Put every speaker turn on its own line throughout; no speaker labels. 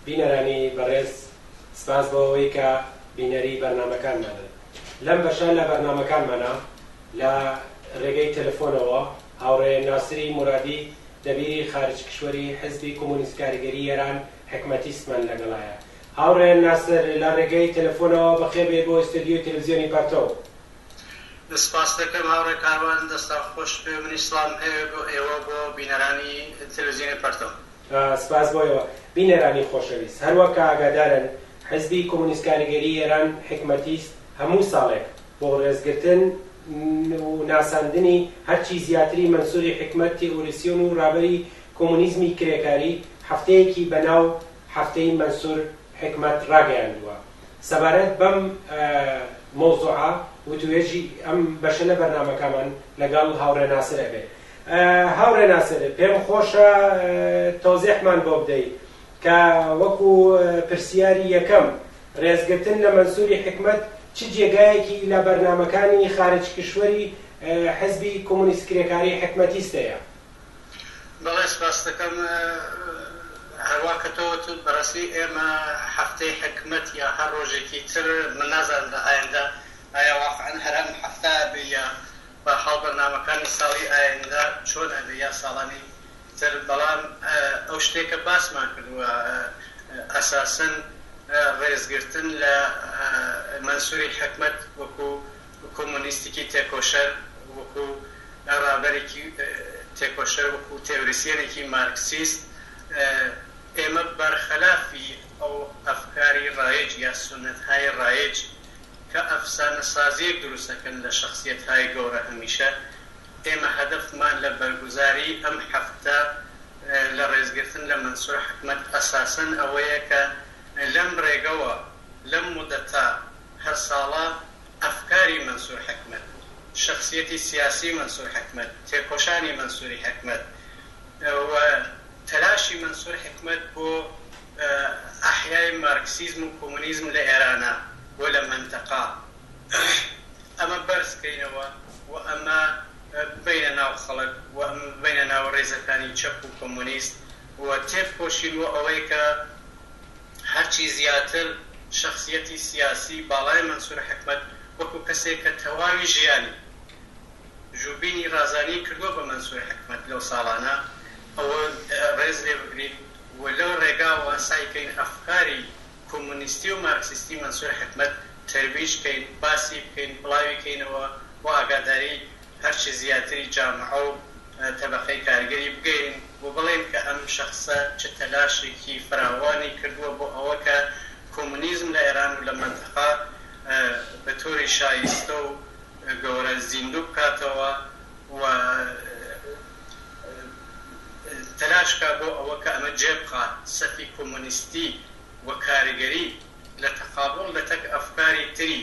بینەرانی بەڕێز سپاس بەوەی کە بینەری بەرنامەکانمانن. لەم بەشە لە بەرنامەکانمانە لە ڕێگەی تەلەفۆنەوە هاوڕێ ناسری مورادی دەبیری خارج کشوەری حزبی کۆمونیست کاریگەری ئێران حکمەتیستمان لەگەڵایە. هاوڕێ ناسر لە ڕێگەی تەلەفۆنەوە بەخێبێ بۆ ئستودیۆی تەلەڤیزیۆنی پارتۆ.
سپاس دەکەم هاوڕێ کاروان، دەستا خۆش پێ منی سڵام هەیە بۆ ئێوە بۆ بینەرانی تەلەڤیزیۆنی پارتۆ.
سپاس بۆیەوە بینەرانی خۆشەویست. هەروەکە ئاگادارن حزبی کۆمونیست کاریگەری ئێران حکمەتیست هەموو ساڵێک بۆ ڕێزگرتن و ناساندنی هەرچی زیاتری مەنسووری حکمەت تێئۆریسیۆن و ڕابەری کۆمونیزمی کرێکاری هەفتەیەکی بەناو هەفتەی مەنسوور حکمەت ڕاگەیاندووە. سەبارەت بەم مۆزوعە وتوێژی ئەم بەشە لە بەرنامەکەمان لەگەڵ هاوڕێ ناسر ئەبێ. هاوڕێ ناسر، پێم خۆشە تۆزیحمان بۆ بدەیت کە وەکو پرسیاری یەکەم ڕێزگرتن لە مەنسووری حکمەت چ جێگایەکی لە بەرنامەکانی خارج کشوەری حزبی کۆمونیست کرێکاری حکمەتیستەیە؟
بەڵێ سپاس دەکەم. هەروە کە تۆوت بەڕاستی ئێمە هەفتەی حکمەت یا هەر ڕۆژێکی تر من نازانم لە ئایندە ئایا واقعەن هەر ئەم هەفتە ئەبێ یا بە حاڵ بەرنامەکانی ساڵی ئایندە چۆن ئەبێ یا ساڵانی تر، بەڵام ئەو شتێکە باسمان کردووە ئەساسەن ڕێزگرتن لە مەنسووری حکمەت وەکو کۆمونیستێکی تێکۆشەر، وەکو ڕابەرێکی تێکۆشەر، وەکو تێوریسیەنێکی مارکسیست، ئێمە بەرخەلافی ئەو ئەفکاری ڕایج یا سونەتهای ڕایج کە ئەفسانە سازیەک دروستەکەن لە شخصیەتهای گەورە هەمیشە، ئێمە هەدەفمان لە بەرگوزاری ئەم هەفتە لە ڕێزگرتن لە مەنسوور حکمەت ئەساسەن ئەوەیە کە لەم ڕێگەوە لەم مودەتا هەر ساڵە ئەفکاری مەنسوور حکمەت، شخصیەتی سیاسی مەنسوور حکمەت، تێکۆشانی مەنسووری حکمەت و تەلاشی مەنسوور حکمەت بۆ ئەحیای مارکسیزم و کۆمونیزم لە ئێرانە و لە منتەقا ئەمە بەرزکەینەوە و ئەمە بینە ناو خەڵک و ئەمە بینە ناو ڕێزەکانی چەپ و کۆمونیست و تێپۆشین و ئەوەی کە هەرچی زیاتر شخصیەتی سیاسی باڵای مەنسوور حکمەت وەکو کەسێک کە تەواوی ژیانی ژووبینی ڕازانی کردووە بە مەنسوور حکمەت لەو ساڵانە، ئەوە ڕێز لێ بگرین و لەو ڕێگاوە سایکەین ئەفکاری کۆمونیستی و مارکسیستی مەنسوور حکمەت تەرویج بکەین، باسی بکەین، بڵاوی بکەینەوە و ئاگاداری هەرچی زیاتری جامعە و تەبەقەی کارگەری بگەین و بڵێن کە ئەم شەخصە چ تەلاشێکی فراوانی کردووە بۆ ئەوە کە کۆمونیزم لە ئێران و لە منتەقا بە تۆری شایستە و گەورە زیندوو بکاتەوە و تەلاشکا بۆ ئەوە کە ئەمە جێبخات سەفی کۆمونیستی و کاریگەری لە تەقابڵ لە تەک ئەفکاری تری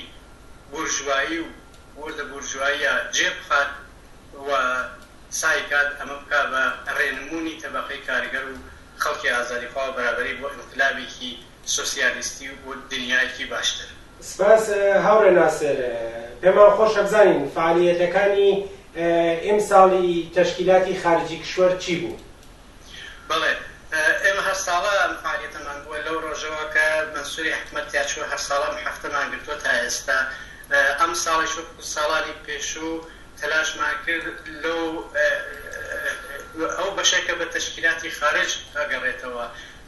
بورژوایی و وەردە بورژواییە جێبخات و سایکات ئەمە بکا بە ڕێنمونی تەبەقەی کاریگەر و خەڵکی ئازادیخوا و بەرابەری بۆ ئینقلابێکی سۆسیالیستی و بۆ دنیایەکی باشتر.
سپاس هاوڕێ ناسر، پێمان خۆشە بزانین فعالیەتەکانی ئیمساڵی تەشکیلاتی خارجی کشوەر چی بوو؟
بەڵێ ئێمە هەر ساڵە ئەم فعالیەتەمان بووە لەو ڕۆژەوە کە مەنسووری حکمەت یاچووە هەر ساڵە هەفتەمان گرتووە تا ئێستا. ئەم ساڵیش وەکو ساڵانی پێشوو تەلاشمان کرد لەو ئەو بەشێکە بە تەشکیلاتی خارج ئەگەڕێتەوە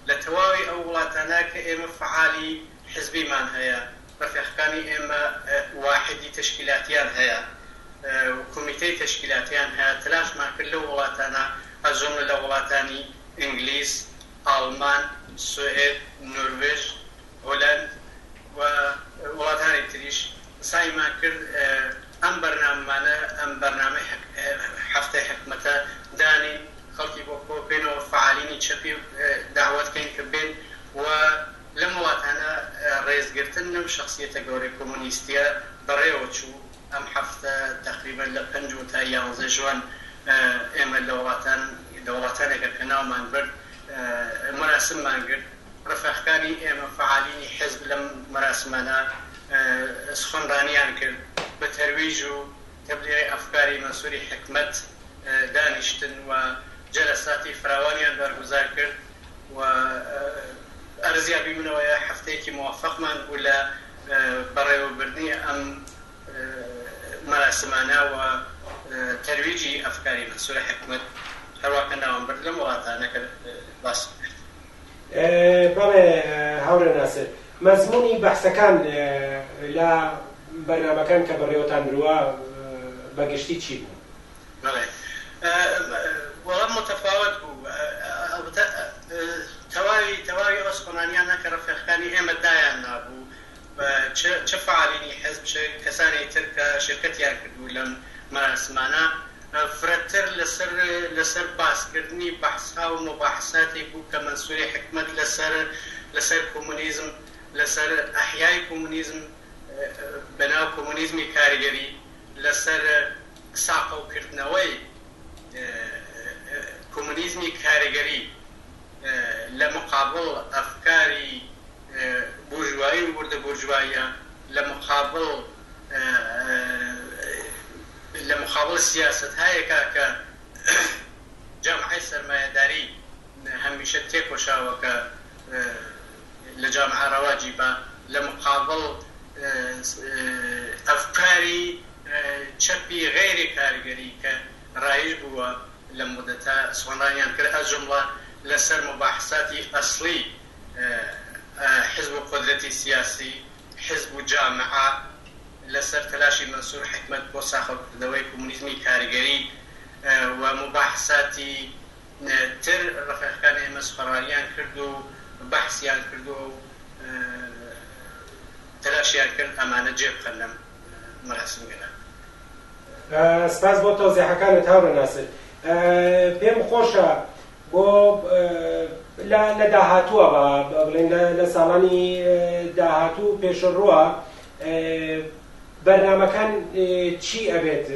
لە تەواوی ئەو وڵاتانە کە ئێمە فعالی حزبیمان هەیە، ڕەفیقەکانی ئێمە واحدی تەشکیلاتیان هەیە، کۆمیتەی تەشکیلاتیان هەیە، تەلاشمان کرد لەو وڵاتانە ئەزۆمە لە وڵاتانی ئینگلیز، ئاڵمان، سوئێد، نۆروێژ، هۆلەند و وڵاتانی تریش سایمان کرد ئەم بەرنامانە ئەم بەرنامەی هەفتەی حکمەتە دانین، خەڵکی بۆ بێنەوە فعالینی چەپی داوەتکەین کە بێن و لەم وڵاتانە ڕێزگرتن لەم شخصیەتە گەورەی کۆمونیستیە بەڕێوە چوو. ئەم هەفتە تقریبەن لە 5 تا 11 ژوان ئێمە لە وڵاتانێکە کە ناومان برد مەراسممان کرد. ڕەفیقەکانی ئێمە فعالینی حزب لەم مەراسمانە سخۆنڕانیان کرد بە تەرویج و تەبلیغی ئەفکاری مەنسووری حکمەت دانیشتن و جەلساتی فراوانیان بەرگوزار کرد و ئەرزیابی منەوەیە هەفتەیەکی موفقمان بوو لە بەڕێوەبردنی ئەم مەراسمانە و تەرویجی ئەفکاری مەنسوورە حکومەت هەروەکە ناوەمبەر لەم وڵاتانەکە باس کرد.
بەڵێ هاورە ناسر، مەزموونی بەحسەکان لە بەرنامەکان کە بەڕێوەتان درۆوە بەگشتی چی بوو؟
بەڵێ وەڵام متەفاوت بوو. تەواوی ئەوە سخۆنانیانە کە ڕەفێقەکانی ئێمە دایان نابوو، چه فعالینی حزب چه کەسانی تر کە شرکەتیان کردبوو لەم مەراسمانە فرەتر لەسەر باسکردنی بەحسا و مباحثاتی بوو کە مەنسووری حکومەت لەسەر کۆمونیزم، لەسەر ئەحیای کۆمونیزم بەناو کۆمونیزمی کاریگەری، لەسەر ساقەوکردنەوەی کۆمونیزمی کاریگەری لە مقابل ئەفکاری بورژوایی و وردە بورژواییە، لە مقابل سیاسەتهایەکە کە جامعەی سەرمایەداری هەمیشە تێکۆشاوە کە لە جامعە ڕەواجی بە، لە مقابل ئەفکاری چەپی غێری کاریگەری کە ڕایج بووە لە مدەتە سوانڕانیان کرد، ئەجمڵە لەسەر مباحثاتی ئەسڵی حزب و قدرەتی سیاسی، حزب و جامعە، لەسەر تەلاشی مەنسوور حکومەت بۆ ساخەوکردنەوەی کۆمونیزمی کاریگەری و مباحثاتی تر ڕەفێقەکانی ئێمە سوپەڕاریان کرد و بەحسیان کرد و تەلاشیان کرد ئەمانە جێبخەن لەم مەراسمگەلە.
سپاس بۆ تەوزیحەکانت هاورە ناسر. پێم خۆشە بۆ لە داهاتووە بڵێن لە ساڵانی داهاتوو پێشڕووە بەرنامەکان چی ئەبێت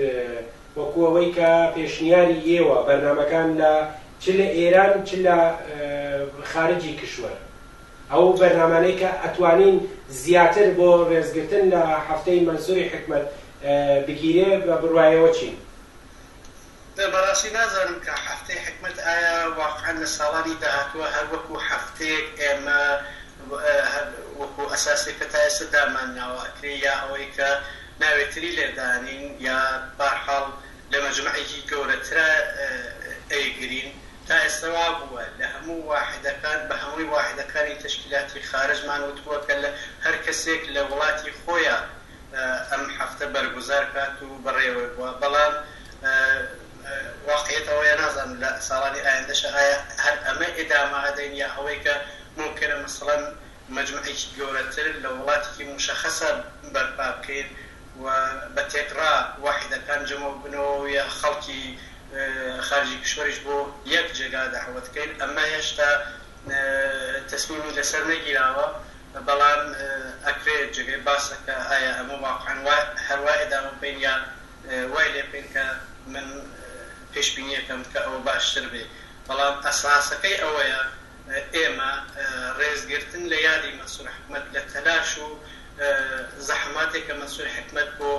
وەکو ئەوەی کە پێشنیاری ئێوە بەرنامەکان چ لە ئێران چ لە خارجی کشوەر، ئەو بەرنامانەی کە ئەتوانین زیاتر بۆ ڕێزگرتن لە هەفتەی مەنسووری حکومەت بگیرێ بە بڕوایەوە چین؟
بەڕاستی نازانم کە هەفتەی حکومەت ئایا واقعا لە ساڵانی داهاتووە هەر وەکو هەفتەیەک ئێمە وەکو ئەساسێکە تا ئێستا دامان ناوەکرێ یا ئەوەی کە ناوێتری لێدانین یا بەرحاڵ لە مەجموعێکی گەورەترە ئەیگرین. تا ئێستا وا بووە لە هەموو واحدەکان بە هەمووی واحدەکانی تەشکیلاتی خارجمان وتووە کە هەر کەسێک لە وڵاتی خۆیان ئەم هەفتە بەرگوزار کات و بەڕێوە بووە. بەڵام واقعیەتەوەیە نازانم لە ساڵانی ئایندەش ئایا هەر ئەمە ئێدامە ئەدەین یا ئەوەی کە ممکنە مەسەڵەن مەجموعێکی گەورەتر لە وڵاتێکی مشەخەسە بەرپا بکەین و بە تێکڕا واحدەکان جەمع بنەوە یا خەڵکی خارجی کشوەریش بۆ یەک جێگا دەعوەت بکەین. ئەمە هێشتا تەسمیمی لەسەر نەگیراوە، بەڵام ئەکرێت جێگەی باسە کە ئایا ئەمە واقعاً هەروە ئێدامە بین یا وای لێ بین کە من پێشبینیەکەم کە ئەوە باشتر بێ. بەڵام ئەساسەکەی ئەوەیە ئێمە ڕێزگرتن لە یادی مەنسوور حکومەت لە تەلاش و زەحماتێکە مەنسوور حکومەت بۆ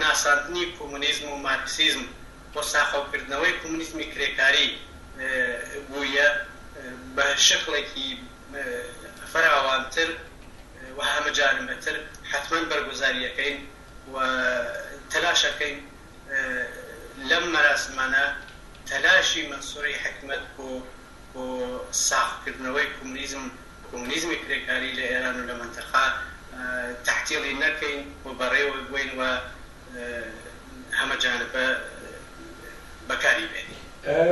ناساندنی کۆمونیزم و مارکسیزم بۆ ساخەوکردنەوەی کۆمونیزمی کرێکاری بوویە بە شکڵێکی فراوانتر و هەمەجانبەتر حتمما بەرگوزاریەکەین و تەلاشەکەین لەم مەراسمانە تەلاشی مەنسووری حکومەت بۆ ساختکردنەوەی کۆمونیزمی کرێکاری لە ئێران و لە منتەقا تەحتیڵی نەکەین و بەڕێوە بووین و هەمەجانبە بەکاری بێنین.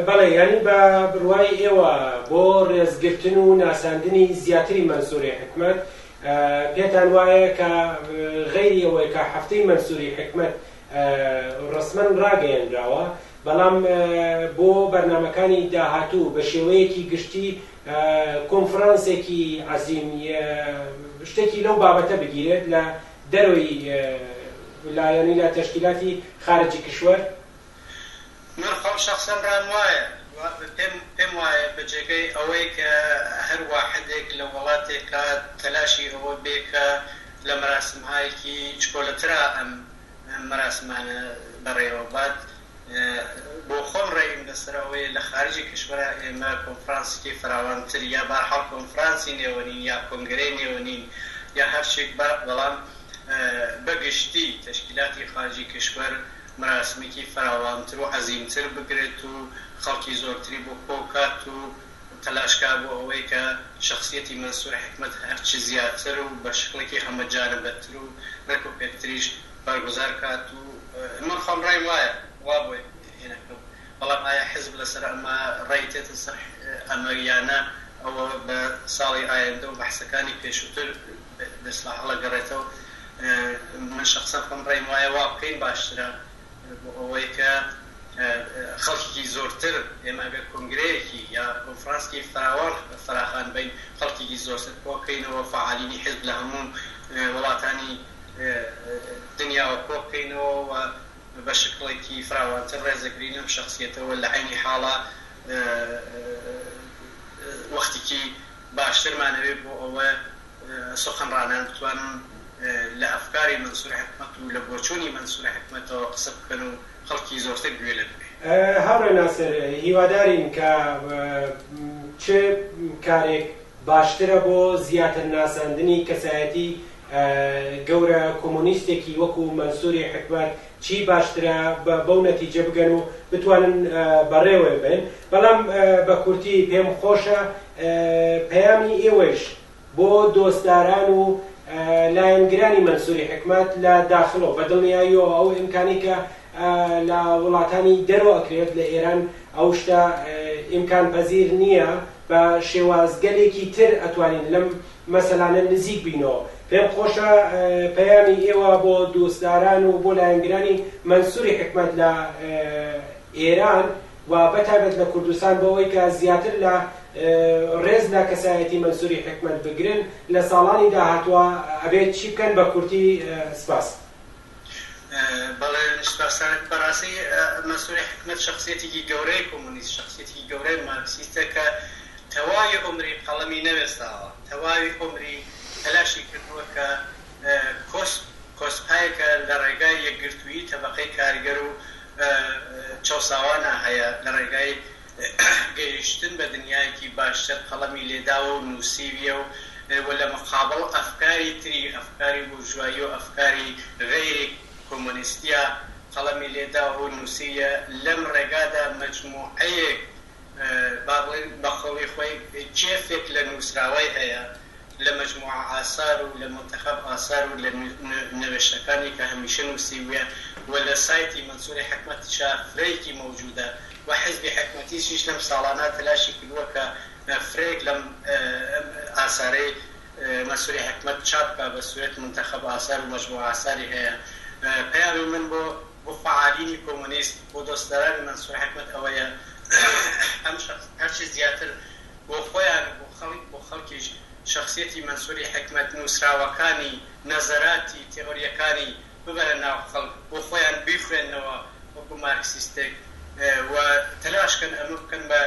بەڵێ، یعنی بە بڕوای ئێوە بۆ ڕێزگرتن و ناساندنی زیاتری مەنسووری حکومەت پێتان وایە کە غەیری ئەوەی کە هەفتەی مەنسووری حکومەت ڕسمەن ڕاگەیەنراوە، بەڵام بۆ بەرنامەکانی داهاتوو بە شێوەیەکی گشتی کۆنفرانسێکی عەزیم شتێکی لەو بابەتە بگیرێت لە دەرەوەی لایەنی لە تەشکیلاتی خارجی کشوەر.
من خۆم شخصەن ڕام وایە پێم وایە بە جێگەی ئەوەی کە هەر واحدێک لە وڵاتێکە تەلاشی ئەوە بێ کە لە مەراسمهایەکی چکۆلەترا ئەم مەراسمانە بەڕێوە بات بۆ خۆم ڕێیم لەسەرەوەی لە خارجی کشوەرە ئێمە کۆنفرانسێکی فراوانتر یا بەرحاڵ کۆنفرانسی نێوەنین یا کۆنگرەی نێوەنین یا هەر شتێک بەڵام بەگشتی تەشکیلاتی خارجی کشوەر مراسمێکی فراوانتر و عەزیمتر بگرێت و خەڵکی زۆرتری بۆ کۆکات و تەلاشکا بۆ ئەوەی کە شخصیەتی منسوور حکمت هەرچی زیاتر و بە شکڵێکی هەمەجانبەتر و ڕێک و پێکتریش بەرگوزار کات و من خۆم ڕایم وایە وا بۆی هێنەکەم بەڵام ئایا حزب لەسەر ئەمە ڕێی تێتە سەر ئەمە یانە ئەوە بە ساڵی ئایندە و بەحسەکانی پێشووتر دەسڵاح هەڵەگەڕێتەوە من شخصا خۆم ڕێیم وایە وا بکەین باشترە بۆ ئەوەی کە خەڵکی زۆرتر ئێمە ئەگەر کۆنگرەیەکی یا کۆنفرانسێکی فراوان فراخان بین خەڵکێکی زۆرتر کۆبکەینەوە فعالینی حزب لە هەموو وڵاتانی دنیاوە کۆبکەینەوە و بە شکڵێکی فراوانتر ڕێزەگرین ئەم شخصیەتەوە لە عینی حاڵە وەختێکی باشترمانەوێت بۆ ئەوە سخنڕانان بتوانن لە ئەفکاری منسوور حکمت و لە بۆچوونی منسوور حکمتەوە قسە بکەن و خەڵکی زۆرتر گوێ لێ بکەن.
هاوڕێ ناسر هیوادارین کە چه کارێک باشترە بۆ زیاتر ناساندنی کەسایەتی گەورە کۆمۆنیستێکی وەکو منسووری حکمت چی باشترە بەو نەتیجە بگەن و بتوانن بەڕێوە بن. بەڵام بە کورتی پێم خۆشە پەیامی ئێوەش بۆ دۆستداران و لایەنگرانی منسووری حکمت لە داخلەوە بە دڵنیاییەوە ئەو ئیمکانی کە لە وڵاتانی دەرەوە ئەکرێت لە ئێران ئەو شتە ئیمکان پەزیر نییە بە شێوازگەلێکی تر ئەتوانین لەم مەسەلانە نزیک بینەوە. پێم خۆشە پەیامی ئێوە بۆ دۆستداران و بۆ لایەنگرانی منسووری حکمت لە ئێران و بەتایبەت لە کوردستان بەوەی کە زیاتر لە ڕێز لە کەسایەتی منسووری حکمت بگرن لە ساڵانی داهاتوە ئەبێت چی بکەن بە کورتی سپاس.
بەڵێ سپاسانت بەڕاستی منسووری حکمت شخصیەتێکی گەورەی کۆمۆنیست شخصیەتێکی گەورەی مارکسیستە کە تەواوی عمری قەڵەمی نەوێستاوە تەواوی عمری تەلاشی کردووە کە کۆسپایەکە لە ڕێگای یەکگرتوویی تەبەقەی کارگەر و چاوساوانە هەیە لە ڕێگای گەیشتن بە دنیایەکی باشتر قەڵەمی لێداوە و نووسیویە و لە مقابڵ ئەفکاری تری ئەفکاری بورژوایی و ئەفکاری غەیری کۆمۆنیستیە قەڵەمی لێداوە و نووسیە لەم ڕێگادا مەجموعەیەک با بڵێن بەخەڵی خۆی کێفێک لە نووسراوەی هەیە لە مەجموعە ئاسار و لە منتەخەب ئاسار و لە نوێشتەکانی کە هەمیشە نووسیویە و لە سایتی منسووری حکمت فرەیەکی مەوجودە و حزبی حکمەتیشیش لەم ساڵانە تەلاشی کردووە کە فرەیەک لەم ئاسارەی منسووری حکمت چاپ بکە بە سوورەت منتەخەب ئاسار و مەجموعە ئاساری هەیە. پەیامی من بۆ فعالینی کۆمۆنیست بۆ دۆستدارانی منسوور حکمت ئەوەیە ئەم هەرچی زیاتر بۆ خۆیان بۆ خەڵکیش شخصیەتی منسووری حکمت نووسراوەکانی نەزەراتی تێۆریەکانی ببەرە ناو خەڵک بۆ خۆیان بیخوێنەوە وەکو مارکسیستێک و تەلاشکەن ئەمە بکەن بە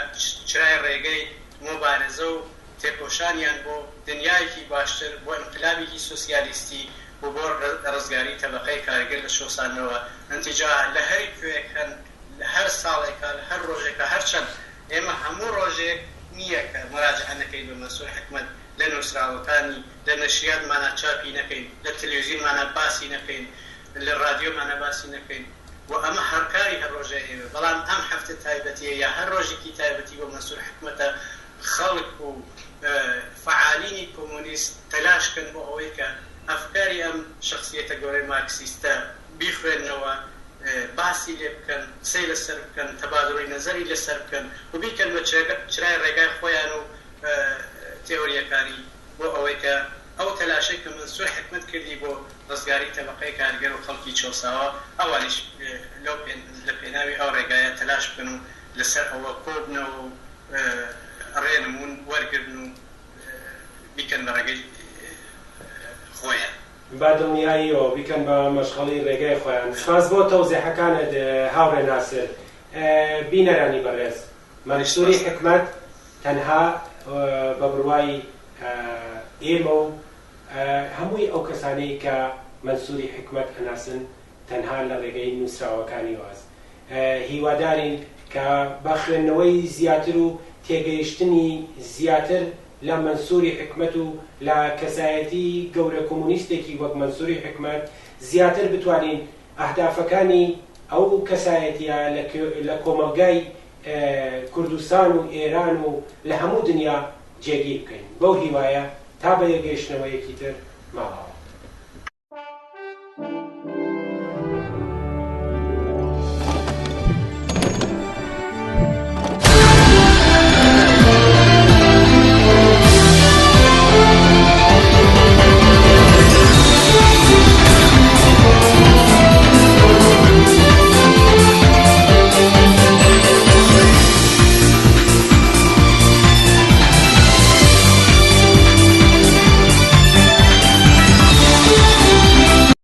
چرای ڕێگەی مۆبارزە و تێکۆشانیان بۆ دنیایەکی باشتر بۆ ئینقلابێکی سۆسیالیستی و بۆ ڕزگاری تەبەقەی کارگر لە شۆسانەوە ئەنتیجا لە هەر کوێکەن لە هەر ساڵێکە لە هەر ڕۆژێکە هەرچەند ئێمە هەموو ڕۆژێک نییە کە مراجعە نەکەین بە منسوور حکمت لە نووسراوەکانی لە نەشریاتمانە چاپی نەکەین لە تەلەڤیزیۆنمانە باسی نەکەین لە رادیۆمانە باسی نەکەین و ئەمە هەرکاری هەر ڕۆژێ ئێوە بەڵام ئەم هەفتە تایبەتیە یا هەر ڕۆژێکی تایبەتی بۆ منسوور حکمەتە خەڵک و فعالینی کۆمۆنیست تەلاشکەن بۆ ئەوەی کە ئەفکاری ئەم شخصیەتە گەورەی مارکسیستە بیخوێنەوە باسی لێ بکەن قسەی لەسەر بکەن تەبادڵی نەزەری لەسەر بکەن و بیکەن بە چرای ڕێگای خۆیان و تێۆریەکانی بۆ ئەوەی کە ئەو تەلاشەی کە منسوور حکمت کردی بۆ ڕزگاری تەبەقەی کارگەر و خەڵکی چۆساوە ئەوانیش لە پێناوی ئەو ڕێگایە تەلاش بکەن و لەسەر ئەوە کۆبنەوە و ڕێنمون وەرگرن و بیکەن بە ڕێگەی خۆیان
با دڵنیاییەوە بیکەن بە مەشغەڵی ڕێگای خۆیان. سپاس بۆ تەوزیحەکانت هاوڕێ ناسر. بینەرانی بەڕێز منسووری حکمت تەنها بە بڕوای ئێمە و هەمووی ئەو کەسانەی کە منسووری حکمت هەناسن تەنها لە ڕێگەی نووسراوەکانی واز هیوادارین کە بە خوێندنەوەی زیاتر و تێگەیشتنی زیاتر لە منسووری حکمت و لە کەسایەتی گەورە کۆمونیستێکی وەک منسووری حکمت زیاتر بتوانین ئەهدافەکانی ئەو کەسایەتیە لە کۆمەلگای کوردستان و ئێران و لە هەموو دنیا جێگیر بکەین. بەو هیوایە تا بە یەگەیشتنەوەیەکی تر ماڵەوە.